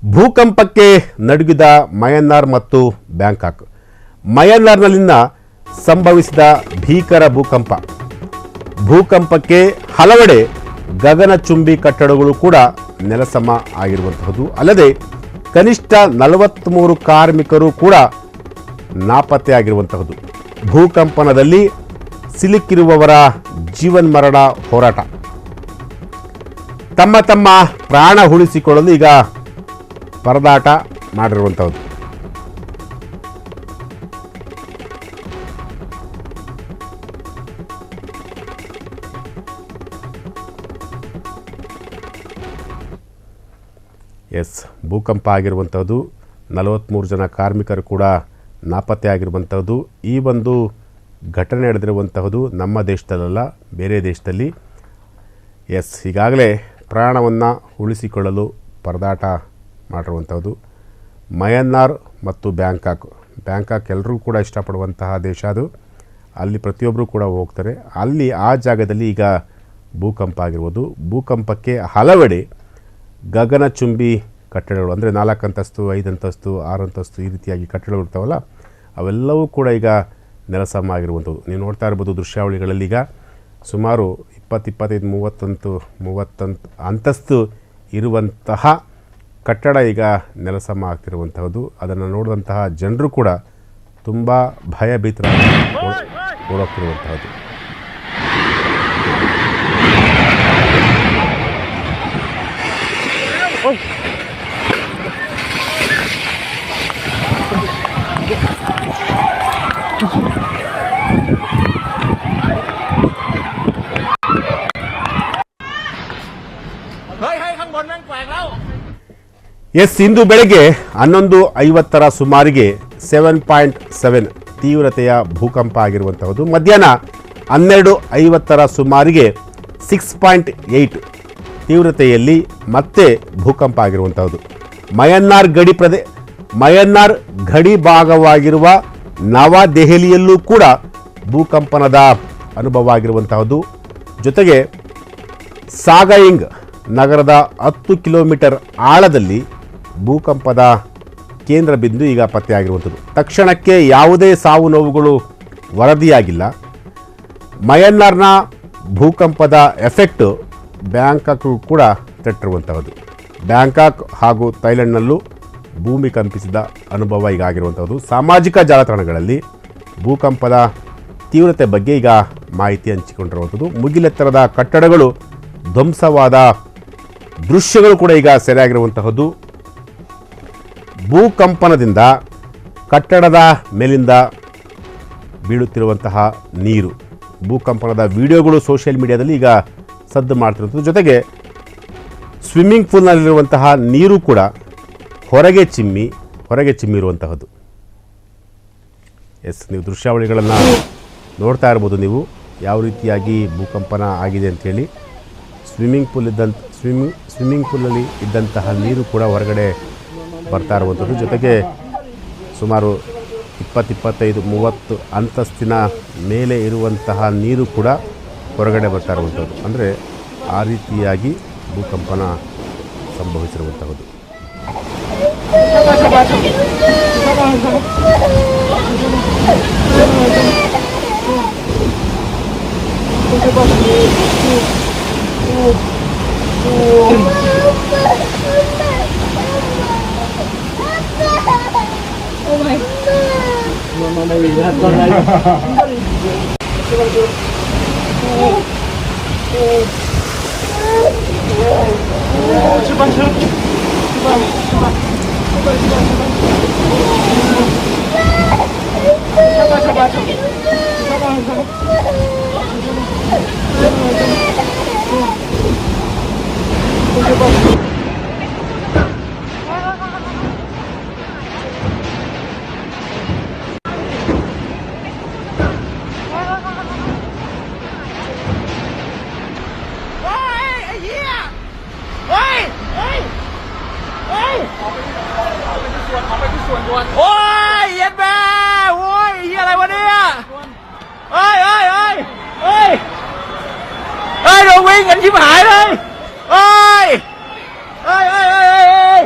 ಭೂಕಂಪಕ್ಕೆ ನಡುಗಿದ ಮಯನ್ನಾರ್ ಮತ್ತು ಬ್ಯಾಂಕಾಕ್. ಮಯನ್ನಾರ್ನಲ್ಲಿನ ಸಂಭವಿಸಿದ ಭೀಕರ ಭೂಕಂಪಕ್ಕೆ ಹಲವೆಡೆ ಗಗನಚುಂಬಿ ಕಟ್ಟಡಗಳು ಕೂಡ ನೆಲಸಮ ಆಗಿರುವಂತಹದ್ದು. ಅಲ್ಲದೆ ಕನಿಷ್ಠ 43 ಕಾರ್ಮಿಕರು ಕೂಡ ನಾಪತ್ತೆಯಾಗಿರುವಂತಹದ್ದು. ಭೂಕಂಪನದಲ್ಲಿ ಸಿಲುಕಿರುವವರ ಜೀವನ್ಮರಣ ಹೋರಾಟ. ತಮ್ಮ ಪ್ರಾಣ ಉಳಿಸಿಕೊಳ್ಳಲು ಈಗ ಪರದಾಟ ಮಾಡಿರುವಂಥದ್ದು. ಭೂಕಂಪ ಆಗಿರುವಂಥದ್ದು. 43 ಜನ ಕಾರ್ಮಿಕರು ಕೂಡ ನಾಪತ್ತೆ ಆಗಿರುವಂಥದ್ದು. ಈ ಒಂದು ಘಟನೆ ನಡೆದಿರುವಂತಹದ್ದು ನಮ್ಮ ದೇಶದಲ್ಲ, ಬೇರೆ ದೇಶದಲ್ಲಿ. ಈಗಾಗಲೇ ಪ್ರಾಣವನ್ನು ಉಳಿಸಿಕೊಳ್ಳಲು ಪರದಾಟ ಮಾಡಿರುವಂಥದ್ದು. ಮಯನ್ನಾರ್ ಮತ್ತು ಬ್ಯಾಂಕಾಕ್ ಎಲ್ಲರೂ ಕೂಡ ಇಷ್ಟಪಡುವಂತಹ ದೇಶ ಅದು. ಅಲ್ಲಿ ಪ್ರತಿಯೊಬ್ಬರು ಕೂಡ ಹೋಗ್ತಾರೆ. ಅಲ್ಲಿ ಆ ಜಾಗದಲ್ಲಿ ಈಗ ಭೂಕಂಪ ಆಗಿರುವುದು. ಭೂಕಂಪಕ್ಕೆ ಹಲವೆಡೆ ಗಗನಚುಂಬಿ ಕಟ್ಟಡಗಳು, ಅಂದರೆ 4 ಅಂತಸ್ತು, 5 ಅಂತಸ್ತು, 6 ಅಂತಸ್ತು ಈ ರೀತಿಯಾಗಿ ಕಟ್ಟಡಗಳು ಇರ್ತಾವಲ್ಲ, ಅವೆಲ್ಲವೂ ಕೂಡ ಈಗ ನೆಲಸಮ ಆಗಿರುವಂಥದ್ದು. ನೀವು ನೋಡ್ತಾ ಇರ್ಬೋದು ದೃಶ್ಯಾವಳಿಗಳಲ್ಲಿ. ಈಗ ಸುಮಾರು 20-25-30 ಅಂತಸ್ತು ಇರುವಂತಹ ಕಟ್ಟಡ ಈಗ ನೆಲಸಮ ಆಗ್ತಿರುವಂತಹದ್ದು. ಅದನ್ನು ನೋಡಿದಂತಹ ಜನರು ಕೂಡ ತುಂಬ ಭಯಭೀತರಾಗಿ ಓಡೋಗ್ತಿರುವಂತಹದ್ದು. ಇಂದು ಬೆಳಗ್ಗೆ 11:50 ಸುಮಾರಿಗೆ 7.7 ತೀವ್ರತೆಯ ಭೂಕಂಪ ಆಗಿರುವಂತಹದ್ದು. ಮಧ್ಯಾಹ್ನ 12:50 ಸುಮಾರಿಗೆ 6.8 ತೀವ್ರತೆಯಲ್ಲಿ ಮತ್ತೆ ಭೂಕಂಪ ಆಗಿರುವಂತಹದ್ದು. ಮಯನ್ನಾರ್ ಗಡಿ ಭಾಗವಾಗಿರುವ ನವದೆಹಲಿಯಲ್ಲೂ ಕೂಡ ಭೂಕಂಪನದ ಅನುಭವ ಆಗಿರುವಂತಹದ್ದು. ಜೊತೆಗೆ ಸಾಗಯಿಂಗ್ ನಗರದ 10 ಕಿಲೋಮೀಟರ್ ಆಳದಲ್ಲಿ ಭೂಕಂಪದ ಕೇಂದ್ರ ಬಿಂದು ಈಗ ಪತ್ತೆಯಾಗಿರುವಂಥದ್ದು. ತಕ್ಷಣಕ್ಕೆ ಯಾವುದೇ ಸಾವು ನೋವುಗಳು ವರದಿಯಾಗಿಲ್ಲ. ಮಯನ್ನಾರ್ನ ಭೂಕಂಪದ ಎಫೆಕ್ಟ್ ಬ್ಯಾಂಕಾಕ್ ಕೂಡ ತಟ್ಟಿರುವಂತಹದ್ದು. ಬ್ಯಾಂಕಾಕ್ ಹಾಗೂ ಥೈಲ್ಯಾಂಡ್ನಲ್ಲೂ ಭೂಮಿ ಕಂಪಿಸಿದ ಅನುಭವ ಈಗ ಆಗಿರುವಂಥದ್ದು. ಸಾಮಾಜಿಕ ಜಾಲತಾಣಗಳಲ್ಲಿ ಭೂಕಂಪದ ತೀವ್ರತೆ ಬಗ್ಗೆ ಈಗ ಮಾಹಿತಿ ಹಂಚಿಕೊಂಡಿರುವಂಥದ್ದು. ಮುಗಿಲೆತ್ತರದ ಕಟ್ಟಡಗಳು ಧ್ವಂಸವಾದ ದೃಶ್ಯಗಳು ಕೂಡ ಈಗ ಸೆರೆಯಾಗಿರುವಂತಹದ್ದು. ಭೂಕಂಪನದಿಂದ ಕಟ್ಟಡದ ಮೇಲಿಂದ ಬೀಳುತ್ತಿರುವಂತಹ ನೀರು, ಭೂಕಂಪನದ ವಿಡಿಯೋಗಳು ಸೋಷಿಯಲ್ ಮೀಡಿಯಾದಲ್ಲಿ ಈಗ ಸದ್ದು ಮಾಡ್ತಿರುವಂಥದ್ದು. ಜೊತೆಗೆ ಸ್ವಿಮ್ಮಿಂಗ್ ಪೂಲ್ನಲ್ಲಿರುವಂತಹ ನೀರು ಕೂಡ ಹೊರಗೆ ಚಿಮ್ಮಿರುವಂತಹದ್ದು. ನೀವು ದೃಶ್ಯಾವಳಿಗಳನ್ನು ನೋಡ್ತಾ ಇರ್ಬೋದು. ನೀವು ಯಾವ ರೀತಿಯಾಗಿ ಭೂಕಂಪನ ಆಗಿದೆ ಅಂಥೇಳಿ. ಸ್ವಿಮ್ಮಿಂಗ್ ಪೂಲಲ್ಲಿ ಇದ್ದಂತಹ ನೀರು ಕೂಡ ಹೊರಗಡೆ ಬರ್ತಾ ಇರುವಂಥದ್ದು. ಜೊತೆಗೆ ಸುಮಾರು 20-25-30 ಅಂತಸ್ತಿನ ಮೇಲೆ ಇರುವಂತಹ ನೀರು ಕೂಡ ಹೊರಗಡೆ ಬರ್ತಾ ಇರುವಂಥದ್ದು. ಅಂದರೆ ಆ ರೀತಿಯಾಗಿ ಭೂಕಂಪನ ಸಂಭವಿಸಿರುವಂತಹದ್ದು.โอ้ยเย็นแม่โอ้ยเฮียอะไรวะเนี่ยเฮ้ยเฮ้ยเฮ้ยเฮ้ยเฮ้ยเราวิ่งกันชิบหายเลยเฮ้ยเฮ้ยเฮ้ยเฮ้ย